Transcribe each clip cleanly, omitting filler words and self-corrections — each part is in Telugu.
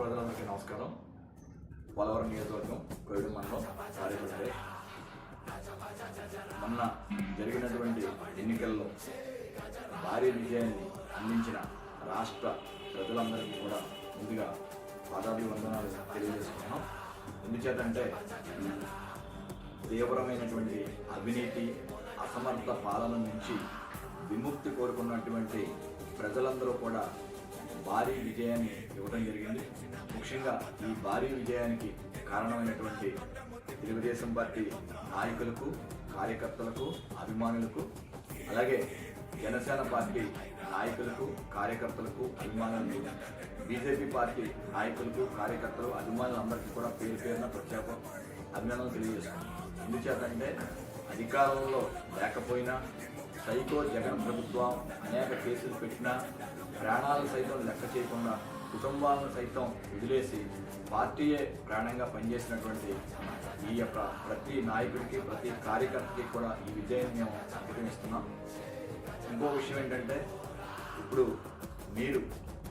ప్రజలందరికీ నమస్కారం. పోలవరం నియోజకవర్గం కోయిడు మండలం సారేపల్లి. మొన్న జరిగినటువంటి ఎన్నికల్లో భారీ విజయాన్ని అందించిన రాష్ట్ర ప్రజలందరికీ కూడా ముందుగా పాదాభివందనాలు తెలియజేసుకున్నాం. ఎందుచేతంటే తీవ్రమైనటువంటి అవినీతి, అసమర్థ పాలన నుంచి విముక్తి కోరుకున్నటువంటి ప్రజలందరూ కూడా భారీ విజయాన్ని ఇవ్వడం జరిగింది. ముఖ్యంగా ఈ భారీ విజయానికి కారణమైనటువంటి తెలుగుదేశం పార్టీ నాయకులకు, కార్యకర్తలకు, అభిమానులకు, అలాగే జనసేన పార్టీ నాయకులకు, కార్యకర్తలకు, అభిమానులకు, బీజేపీ పార్టీ నాయకులకు, కార్యకర్తలు, అభిమానులందరికీ కూడా పేరు పేరున ప్రత్యేక అభినందనలు తెలియజేస్తున్నాం. ఎందుచేతంటే అధికారంలో లేకపోయినా సైకో జగన్ ప్రభుత్వం అనేక కేసులు పెట్టినా ప్రాణాలను సైతం లెక్క చేయకుండా కుటుంబాలను సైతం వదిలేసి పార్టీయే ప్రాణంగా పనిచేసినటువంటి ఈ యొక్క ప్రతి నాయకుడికి, ప్రతి కార్యకర్తకి కూడా ఈ విజయాన్ని మేము అంకితమిస్తున్నాం. ఇంకో విషయం ఏంటంటే ఇప్పుడు మీరు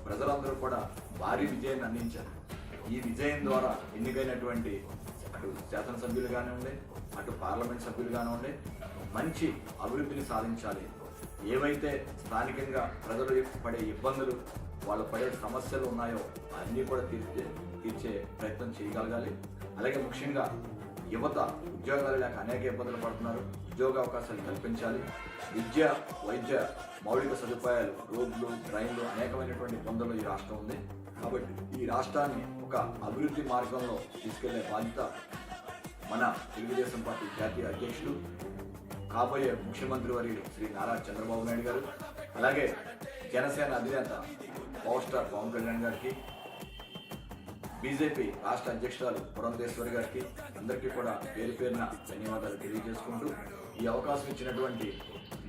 ప్రజలందరూ కూడా భారీ విజయాన్ని అందించారు. ఈ విజయం ద్వారా ఎన్నికైనటువంటి అటు శాసనసభ్యులు కానివ్వండి, అటు పార్లమెంట్ సభ్యులు కానివ్వండి, మంచి అభివృద్ధిని సాధించాలి. ఏవైతే స్థానికంగా ప్రజలు పడే ఇబ్బందులు, వాళ్ళు పడే సమస్యలు ఉన్నాయో అన్నీ కూడా తీర్చే ప్రయత్నం చేయగలగాలి. అలాగే ముఖ్యంగా యువత ఉద్యోగాలు లేక అనేక ఇబ్బందులు పడుతున్నారు. ఉద్యోగ అవకాశాలు కల్పించాలి. విద్య, వైద్య మౌలిక సదుపాయాలు, రోడ్లు, ట్రైన్లు, అనేకమైనటువంటి ఇబ్బందులు ఈ రాష్ట్రం ఉంది. కాబట్టి ఈ రాష్ట్రాన్ని ఒక అభివృద్ధి మార్గంలో తీసుకెళ్లే బాధ్యత మన తెలుగుదేశం పార్టీ జాతీయ అధ్యక్షులు, కాబోయే ముఖ్యమంత్రి వర్యులు శ్రీ నారా చంద్రబాబు నాయుడు గారు, అలాగే జనసేన అధినేత పవర్ స్టార్ పవన్ కళ్యాణ్ గారికి, బీజేపీ రాష్ట్ర అధ్యక్షురాలు పురంధేశ్వరి గారికి, అందరికీ కూడా పేరు పేరున ధన్యవాదాలు తెలియజేసుకుంటూ ఈ అవకాశం ఇచ్చినటువంటి,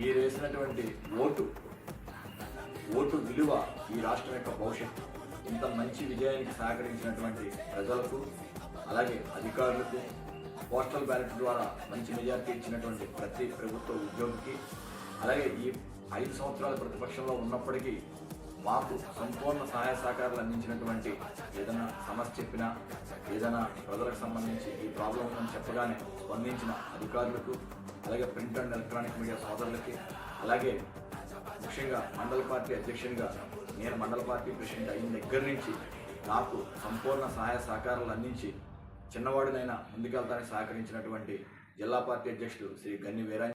మీరు వేసినటువంటి ఓటు విలువ ఈ రాష్ట్రం యొక్క భవిష్యత్తు. ఇంత మంచి విజయానికి సహకరించినటువంటి ప్రజలకు, అలాగే అధికారులకు, పోస్టల్ బ్యాలెట్ ద్వారా మంచి మెజార్టీ ఇచ్చినటువంటి ప్రతి ప్రభుత్వ ఉద్యోగికి, అలాగే ఈ 5 సంవత్సరాల ప్రతిపక్షంలో ఉన్నప్పటికీ మాకు సంపూర్ణ సహాయ సహకారాలు అందించినటువంటి, ఏదైనా సమస్య చెప్పినా, ఏదైనా ప్రజలకు సంబంధించి ఈ ప్రాబ్లం ఉందని చెప్పగానే స్పందించిన అధికారులకు, అలాగే ప్రింట్ అండ్ ఎలక్ట్రానిక్ మీడియా సోదరులకి, అలాగే ముఖ్యంగా మండల పార్టీ అధ్యక్షునిగా నేను మండల పార్టీ ప్రెసిడెంట్ అయిన దగ్గర నుంచి నాకు సంపూర్ణ సహాయ సహకారాలు అందించి చిన్నవాడినైనా ముందుకెళ్తానికి సహకరించినటువంటి జిల్లా పార్టీ అధ్యక్షుడు శ్రీ గన్ని వీరాంజనేయ